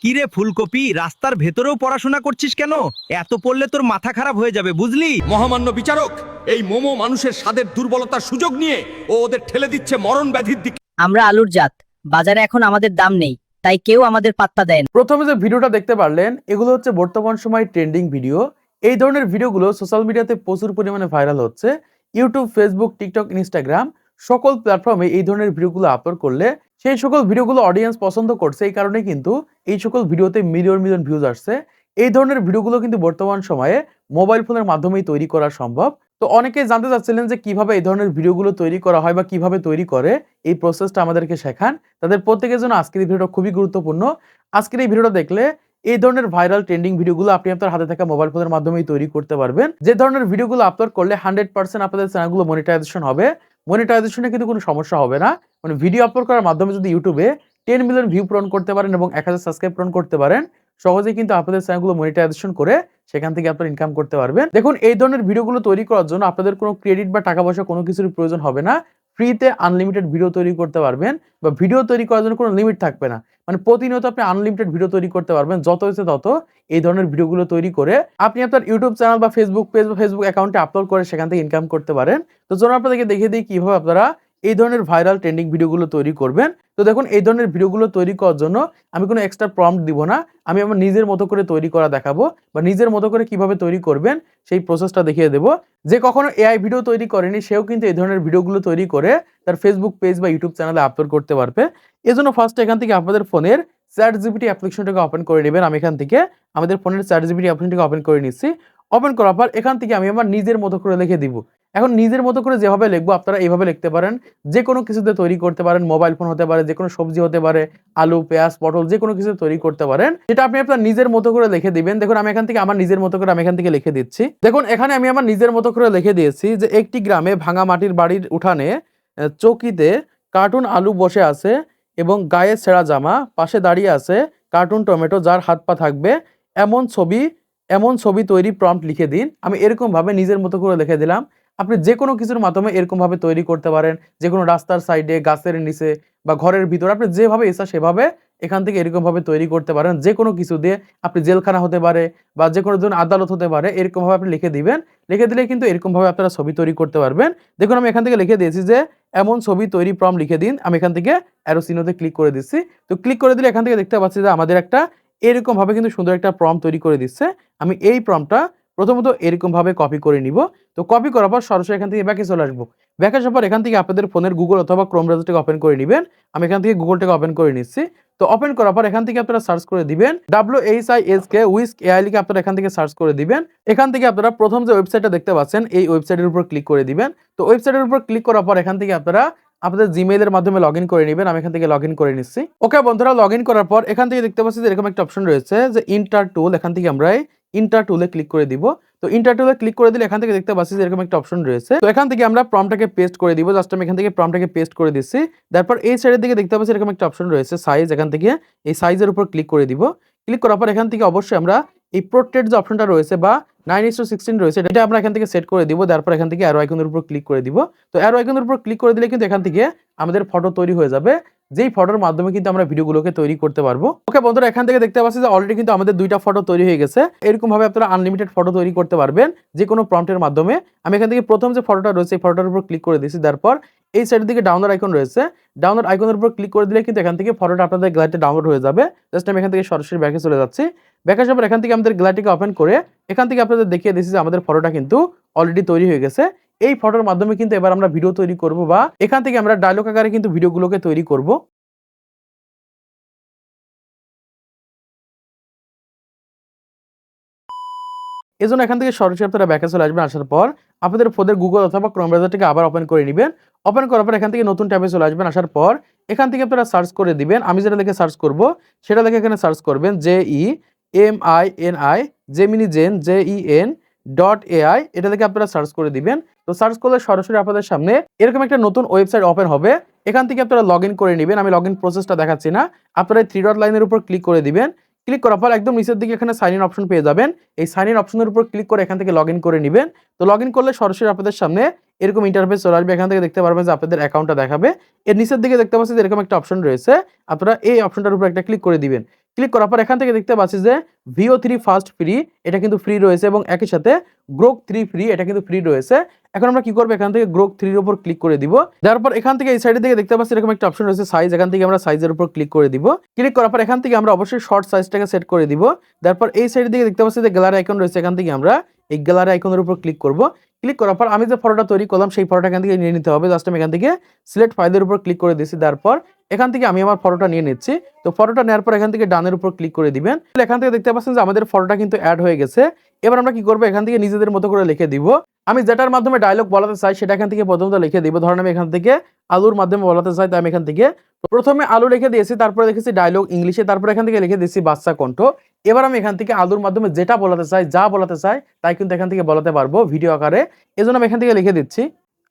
কিরে ফুলকপি, রাস্তার ভেতরেও পড়াশোনা করছিস কেন? এত পড়লে তোর মাথা খারাপ হয়ে যাবে, বুঝলি? মহামান্য বিচারক, এই মোমো মানুষের স্বাদের দুর্বলতার সুযোগ নিয়ে ও ওদের ঠেলে দিচ্ছে মরণ ব্যাধির দিকে। আমরা আলুর জাত, বাজারে এখন আমাদের দাম নেই, তাই কেউ আমাদের পাত্তা দেয় না। প্রথমে যে ভিডিওটা দেখতে পারলেন এগুলো হচ্ছে বর্তমান সময় ট্রেন্ডিং ভিডিও। এই ধরনের ভিডিওগুলো সোশ্যাল মিডিয়াতে প্রচুর পরিমাণে ভাইরাল হচ্ছে। ইউটিউব, ফেসবুক, টিকটক, ইনস্টাগ্রাম সকল প্ল্যাটফর্মে এই ধরনের ভিডিওগুলো আপলোড করলে সেই সকল ভিডিওগুলো অডিয়েন্স পছন্দ করছে। এই কারণে কিন্তু এই সকল ভিডিওতে মিলিয়ন মিলিয়ন ভিউজ আসছে। এই ধরনের ভিডিওগুলো কিন্তু বর্তমান সময়ে মোবাইল ফোনের মাধ্যমেই তৈরি করা সম্ভব। তো অনেকেই জানতে চাচ্ছিলেন যে কিভাবে এই ধরনের ভিডিওগুলো তৈরি করা হয় বা কিভাবে তৈরি করে, এই প্রসেসটা আমাদেরকে শেখান। তাদের প্রত্যেকের জন্য আজকের এই ভিডিওটা খুবই গুরুত্বপূর্ণ। আজকের এই ভিডিওটা দেখলে এই ধরনের ভাইরাল ট্রেন্ডিং ভিডিওগুলো আপনি আপনার হাতে থাকা মোবাইল ফোনের মাধ্যমেই তৈরি করতে পারবেন। যে ধরনের ভিডিওগুলো আপলোড করলে 100% আপনাদের চ্যানেলগুলো মনিটাইজেশন হবে। মনিটাইজেশনে কিন্তু কোনো সমস্যা হবে না। মানে ভিডিও আপলোড করার মাধ্যমে যদি ইউটিউবে 10 মিলিয়ন ভিউ পূরণ করতে পারেন এবং 1000 সাবস্ক্রাইব পূরণ করতে পারেন, সহজেই কিন্তু আপনাদের চ্যানেলগুলো মনিটাইজেশন করে সেখান থেকে আপনারা ইনকাম করতে পারবেন। দেখুন, এই ধরনের ভিডিওগুলো তৈরি করার জন্য আপনাদের কোনো ক্রেডিট বা টাকা পয়সা কোনো কিছুর প্রয়োজন হবে না। ফ্রিতে আনলিমিটেড ভিডিও তৈরি করতে পারবেন বা ভিডিও তৈরি করার জন্য কোনো লিমিট থাকবে না। মানে প্রতিনিয়ত আপনি আনলিমিটেড ভিডিও তৈরি করতে পারবেন। যত হয়েছে তত এই ধরনের ভিডিওগুলো তৈরি করে আপনি আপনার ইউটিউব চ্যানেল বা ফেসবুক পেজ বা ফেসবুক অ্যাকাউন্টে আপলোড করে সেখান থেকে ইনকাম করতে পারেন। তো চলুন আপনাদেরকে দেখিয়ে দিই কিভাবে আপনারা এই ধরনের ভাইরাল ট্রেন্ডিং ভিডিওগুলো তৈরি করবেন। তো দেখুন, এই ধরনের ভিডিওগুলো তৈরি করার জন্য আমি কোনো এক্সট্রা প্রম্পট দিব না। আমি আমার নিজের মতো করে তৈরি করা দেখাবো বা নিজের মতো করে কিভাবে তৈরি করবেন সেই প্রসেসটা দেখিয়ে দেবো। যে কখনো এআই ভিডিও তৈরি করেনি সেও কিন্তু এই ধরনের ভিডিওগুলো তৈরি করে তার ফেসবুক পেজ বা ইউটিউব চ্যানেলে আপলোড করতে পারবে। এজন্য ফার্স্ট এখান থেকে আপনাদের ফোনের চ্যাটজিপিটি অ্যাপ্লিকেশনটাকে ওপেন করে নেবেন। আমি এখান থেকে আমাদের ফোনের চ্যাটজিপিটি অ্যাপ্লিকেশনটাকে ওপেন করে নিচ্ছি। ওপেন করার পর এখান থেকে আমি আমার নিজের মতো করে লিখে দিব। এখন নিজের মতো করে যেভাবে লিখবো আপনারা এইভাবে লিখতে পারেন। যে কোনো কিছুতে তৈরি করতে পারেন, মোবাইল ফোন হতে পারে, যে কোনো সবজি হতে পারে, আলু, পেঁয়াজ, পটল, যে কোনো কিছু তৈরি করতে পারেন। যেটা আপনি আপনার নিজের মতো করে লিখে দিবেন। দেখুন, আমি এখান থেকে আমার নিজের মতো করে আমি এখান থেকে লিখে দিচ্ছি। দেখুন, এখানে আমি আমার নিজের মতো করে লিখে দিয়েছি যে একটি গ্রামে ভাঙা মাটির বাড়ির উঠানে চৌকিতে কার্টুন আলু বসে আছে এবং গায়ে ছেঁড়া জামা, পাশে দাঁড়িয়ে আছে কার্টুন টমেটো যার হাত পা থাকবে, এমন ছবি এমন ছবি তৈরি প্রম্পট লিখে দিন। আমি এরকম ভাবে নিজের মতো করে লিখে দিলাম। আপনি যে কোনো কিছুর মাধ্যমে এরকম ভাবে তৈরি করতে পারেন। যে কোনো রাস্তার সাইডে, গাছের নিচে বা ঘরের ভিতরে আপনি যেভাবে ইচ্ছা সেভাবে এখান থেকে এরকম ভাবে তৈরি করতে পারেন। যে কোনো কিছু দিয়ে আপনি জেলখানা হতে পারে বা যে কোনো ধরনের আদালত হতে পারে, এরকম ভাবে আপনি লিখে দিবেন। লিখে দিলে কিন্তু এরকম ভাবে আপনারা ছবি তৈরি করতে পারবেন। দেখুন, আমি এখান থেকে লিখে দিয়েছি যে এমন ছবি তৈরি প্রম্পট লিখে দিন। আমি এখান থেকে অ্যারো চিহ্নতে ক্লিক করে দিচ্ছি। তো ক্লিক করে দিলে এখান থেকে দেখতে পাচ্ছি যে আমাদের একটা এরকম ভাবে কিন্তু সুন্দর একটা প্রম্পট তৈরি করে দিচ্ছে। আমি এই প্রম্পটটা প্রথমত এরকম ভাবে কপি করে নিব। তো কপি করার পর সরাসরি এখান থেকে ব্যাকে চলে আসবো। ব্যাকে আসার পর এখান থেকে আপনাদের ফোনের গুগল অথবা ক্রোম ব্রাউজারটাকে ওপেন করে নেবেন। আমি এখান থেকে গুগলটাকে ওপেন করে নিচ্ছি। তো ওপেন করার পর এখান থেকে আপনারা সার্চ করে দিবেন WHISK উইস্ক এআই লিখে আপনারা এখান থেকে সার্চ করে দিবেন। এখান থেকে আপনারা প্রথম যে ওয়েবসাইটটা দেখতে পাচ্ছেন এই ওয়েবসাইটের উপর ক্লিক করে দিবেন। তো ওয়েবসাইটের উপর ক্লিক করার পর এখান থেকে আপনারা আপনাদের জিমেইলের মাধ্যমে লগইন করে নেবেন। আমি এখান থেকে লগইন করে নিচ্ছি। ওকে বন্ধুরা, লগইন করার পর এখান থেকে দেখতে পাচ্ছি যে এরকম একটা অপশন রয়েছে যে ইন্টার টুল। এখান থেকে আমরা এই ইন্টার টুলে ক্লিক করে দিব। তো ইন্টার টুলে ক্লিক করে দিলে এখান থেকে দেখতে পাচ্ছি যে এরকম একটা অপশন রয়েছে। তো এখান থেকে আমরা প্রম্পটটাকে পেস্ট করে দিব। জাস্ট আমি এখান থেকে প্রম্পটটাকে পেস্ট করে দিচ্ছি। তারপর এই সাইডের দিকে দেখতে পাচ্ছি এরকম একটা অপশন রয়েছে সাইজ। এখান থেকে এই সাইজের উপর ক্লিক করে দিব। ক্লিক করার পর এখান থেকে অবশ্যই আমরা এই পোর্ট্রেট যে অপশনটা রয়েছে বা 9:16 রয়েছে এটা আমরা এখান থেকে সেট করে দিব। তারপর এখান থেকে অ্যারো আইকনের উপর ক্লিক করে দিব। তো অ্যারো আইকনের উপর ক্লিক করে দিলে কিন্তু এখান থেকে আমাদের ফটো তৈরি হয়ে যাবে। যেই ফটোর মাধ্যমে কিন্তু আমরা ভিডিওগুলোকে তৈরি করতে পারবো। ওকে বন্ধুরা, এখান থেকে দেখতে পাচ্ছি যে অলরেডি কিন্তু আমাদের দুইটা ফটো তৈরি হয়ে গেছে। এরকম ভাবে আপনারা আনলিমিটেড ফটো তৈরি করতে পারবেন যে কোনো প্রম্পটের মাধ্যমে। আমি এখান থেকে প্রথম যে ফটোটা রয়েছে এই ফটোটার উপর ক্লিক করে দিয়েছি। তারপর এই সাইডের দিকে ডাউনলোড আইকন রয়েছে। ডাউনলোড আইকনের উপর ক্লিক করে দিলে কিন্তু এখান থেকে ফটোটা আপনাদের গ্যালারিতে ডাউনলোড হয়ে যাবে। জাস্ট আমি এখান থেকে সরাসরি ব্যাকে চলে যাচ্ছি। ব্যাকে আসার পর এখান থেকে আমাদের গ্যালারিটিকে ওপেন করে এখান থেকে আপনাদের দেখিয়ে দিয়েছি যে আমাদের ফটোটা কিন্তু অলরেডি তৈরি হয়ে গেছে। এই ফটোর মাধ্যমে কিন্তু এবার আমরা ভিডিও তৈরি করব বা এখান থেকে আমরা ডায়লগ আকারে কিন্তু ভিডিওগুলোকে তৈরি করব। এজন্য এখান থেকে সরাসরি আপনারা ব্যাকে চলে আসবেন। আসার পর আপনাদের ফোনের গুগল অথবা ক্রোম ব্রাউজারটাকে আবার ওপেন করে নেবেন। ওপেন করার পর এখান থেকে নতুন ট্যাবে চলে আসবেন। আসার পর এখান থেকে আপনারা সার্চ করে দিবেন। আমি যেটা লিখে সার্চ করব সেটা লিখে এখানে সার্চ করবেন JEMINI জেমিনি জেন JEN.AI এটা লিখে আপনারা সার্চ করে দিবেন। তো সার্চ করলে সরাসরি আপনাদের সামনে এরকম একটা নতুন ওয়েবসাইট ওপেন হবে। এখান থেকে আপনারা লগইন করে নেবেন। আমি লগইন প্রসেসটা দেখাচ্ছি না। আপনারা এই 3 ডট লাইনের উপর ক্লিক করে দিবেন। ক্লিক করার পর একদম নিচের দিকে এখানে সাইন ইন অপশন পেয়ে যাবেন। এই সাইন ইন অপশনের উপর ক্লিক করে এখান থেকে লগইন করে নেবেন। তো লগইন করলে সরাসরি আপনাদের সামনে এরকম ইন্টারফেস চলে আসবে। এখান থেকে দেখতে পারবেন যে আপনাদের অ্যাকাউন্টটা দেখাবে। এর নিচের দিকে দেখতে পাচ্ছেন যে এরকম একটা অপশন রয়েছে। আপনারা এই অপশনটার উপর একটা ক্লিক করে দিবেন। ক্লিক করার পর এখান থেকে দেখতে পাচ্ছি যে VO3 ফার্স্ট ফ্রি, এটা কিন্তু ফ্রি রয়েছে এবং একই সাথে গ্রোক 3 ফ্রি, এটা কিন্তু ফ্রি রয়েছে। এখন আমরা কি করব, এখান থেকে গ্রোক 3 এর উপর ক্লিক করে দিব। দেওয়ার পর এখান থেকে এই সাইডের দিকে দেখতে পাচ্ছি এরকম একটা অপশন রয়েছে সাইজ, এখান থেকে আমরা সাইজের উপর ক্লিক করে দিব। ক্লিক করার পর এখান থেকে আমরা অবশ্যই শর্ট সাইজটাকে সেট করে দিব। তারপর এই সাইডের দিকে দেখতে পাচ্ছি যে গ্যালারি আইকন রয়েছে, এখান থেকে আমরা এই গ্যালারি আইকনের উপর ক্লিক করব। ক্লিক করার পর আমি যে ফটোটা তৈরি করলাম সেই ফটোটা এখান থেকে নিয়ে নিতে হবে। জাস্ট আমি এখান থেকে সিলেক্ট ফাইলের উপর ক্লিক করে দিয়েছি। তারপর এখান থেকে আমি আমার ফটোটা নিয়ে নিচ্ছি। তো ফটোটা নেওয়ার পর এখান থেকে ডানের উপর ক্লিক করে দিবেন। এখান থেকে দেখতে পাচ্ছেন যে আমাদের ফটোটা কিন্তু অ্যাড হয়ে গেছে। এবার আমরা কি করব, এখান থেকে নিজেদের মতো করে লিখে দিব। আমি যেটার মাধ্যমে ডায়লগ বলাতে চাই সেটা এখান থেকে প্রথমত লিখে দিব। ধরেন আমি এখান থেকে আলুর মাধ্যমে বলাতে চাই, তাই আমি এখান থেকে প্রথমে আলু লিখে দিয়েছি, তারপরে দেখেছি ডায়লগ ইংলিশে, তারপর এখান থেকে লিখে দিয়েছি বাচ্চা কণ্ঠ। এবার আমি এখান থেকে আলুর মাধ্যমে যেটা বলাতে চাই, যা বলাতে চাই তাই কিন্তু এখান থেকে বলাতে পারবো ভিডিও আকারে। এজন্য আমি এখান থেকে লিখে দিচ্ছি,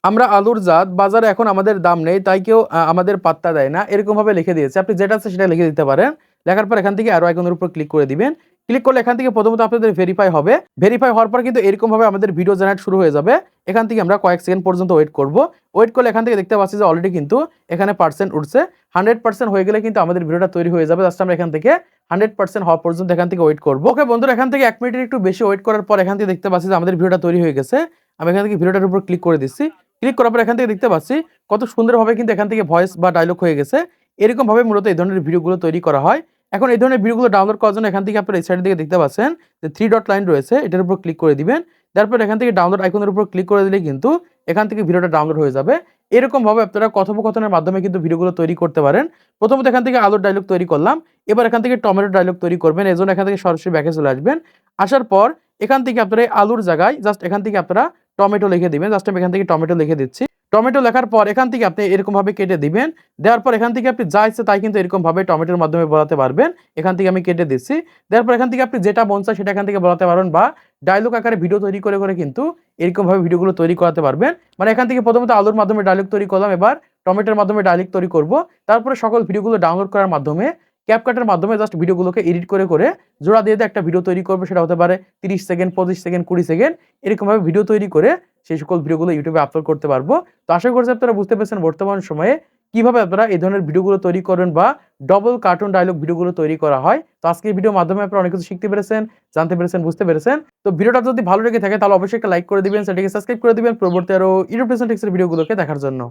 আমরা আলুর জাত, বাজারে এখন আমাদের দাম নেই, তাই কেউ আমাদের পাত্তা দেয় না, এরকম ভাবে লিখে দিয়েছে। আপনি যেটা আছে সেটা লিখে দিতে পারেন। লেখার পর এখান থেকে আরো আইকনের উপর ক্লিক করে দিবেন। ক্লিক করলে এখান থেকে প্রথমত আপনাদের ভেরিফাই হবে। ভেরিফাই হওয়ার পর কিন্তু এরকম ভাবে আমাদের ভিডিও জেনারেট শুরু হয়ে যাবে। এখান থেকে আমরা কয়েক সেকেন্ড পর্যন্ত ওয়েট করব। ওয়েট করলে এখান থেকে দেখতে পাচ্ছি যে অলরেডি কিন্তু এখানে পার্সেন্ট উঠছে। 100% হয়ে গেলে কিন্তু আমাদের ভিডিওটা তৈরি হয়ে যাবে। জাস্ট আমরা এখান থেকে 100% হওয়া পর্যন্ত এখান থেকে ওয়েট করব। ওকে বন্ধুরা, এখান থেকে 1 মিনিটের একটু বেশি ওয়েট করার পর এখান থেকে দেখতে পাচ্ছি যে আমাদের ভিডিওটা তৈরি হয়ে গেছে। আমি এখান থেকে ভিডিওটার উপর ক্লিক করে দিচ্ছি। ক্লিক করার পর এখান থেকে দেখতে পাচ্ছি কত সুন্দরভাবে কিন্তু এখান থেকে ভয়েস বা ডায়লগ হয়ে গেছে। এরকম ভাবে মূলত এই ধরনের ভিডিওগুলো তৈরি করা হয়। এখন এই ধরনের ভিডিওগুলো ডাউনলোড করার জন্য এখান থেকে আপনারা এই সাইডের দিকে দেখতে পাচ্ছেন যে 3 ডট লাইন রয়েছে, এটার উপর ক্লিক করে দিবেন। তারপর এখান থেকে ডাউনলোড আইকনের উপর ক্লিক করে দিলে কিন্তু এখান থেকে ভিডিওটা ডাউনলোড হয়ে যাবে। এরকম ভাবে আপনারা কথোপকথনের মাধ্যমে কিন্তু ভিডিওগুলো তৈরি করতে পারেন। প্রথমত এখান থেকে আলুর ডায়লগ তৈরি করলাম, এবার এখান থেকে টমেটো ডায়লগ তৈরি করবেন। এজন্য এখান থেকে সরাসরি ব্যাকে চলে আসবেন। আসার পর এখান থেকে আপনারা এই আলুর জায়গায় জাস্ট এখান থেকে আপনারা টমেটো লিখে দিবেন। জাস্ট আমি এখান থেকে টমেটো লিখে দিচ্ছি। টমেটো লেখার পর এখান থেকে আপনি এরকম ভাবে কেটে দিবেন। দেওয়ার পর এখান থেকে আপনি যা ইচ্ছে তাই কিন্তু এরকম ভাবে টমেটোর মাধ্যমে বলাতে পারবেন। এখান থেকে আমি কেটে দিচ্ছি। দেওয়ার পর এখান থেকে আপনি যেটা মন চায় সেটা এখান থেকে বলাতে পারবেন, বা ডায়লগ আকারে ভিডিও তৈরি করে করে কিন্তু এরকম ভাবে ভিডিওগুলো তৈরি করাতে পারবেন। মানে এখান থেকে প্রথমত আলুর মাধ্যমে ডায়লগ তৈরি করলাম, এবার টমেটোর মাধ্যমে ডায়লগ তৈরি করব। তারপরে সকল ভিডিওগুলো ডাউনলোড করার মাধ্যমে ক্যাপকাটের মাধ্যমে জাস্ট ভিডিওগুলোকে এডিট করে করে জোড়া দিয়ে একটা ভিডিও তৈরি করবে। সেটা হতে পারে 30 সেকেন্ড, 25 সেকেন্ড, 20 সেকেন্ড, এরকম ভাবে ভিডিও তৈরি করে সেই সকল ভিডিওগুলো ইউটিউবে আপলোড করতে পারবো। তো আশা করছি আপনারা বুঝতে পেরেছেন বর্তমান সময়ে কিভাবে আপনারা এই ধরনের ভিডিওগুলো তৈরি করবেন বা ডবল কার্টুন ডায়লগ ভিডিওগুলো তৈরি করা হয়। তো আজকে এই ভিডিওর মাধ্যমে আপনারা অনেক কিছু শিখতে পেরেছেন, জানতে পেরেছেন, বুঝতে পেরেছেন। তো ভিডিওটা যদি ভালো লেগে থাকে তাহলে অবশ্যই একটা লাইক করে দিবেন, সেটাকে সাবস্ক্রাইব করে দিবেন পরবর্তী আরো ইউটিউব টিপস এর ভিডিওগুলোকে দেখার জন্য।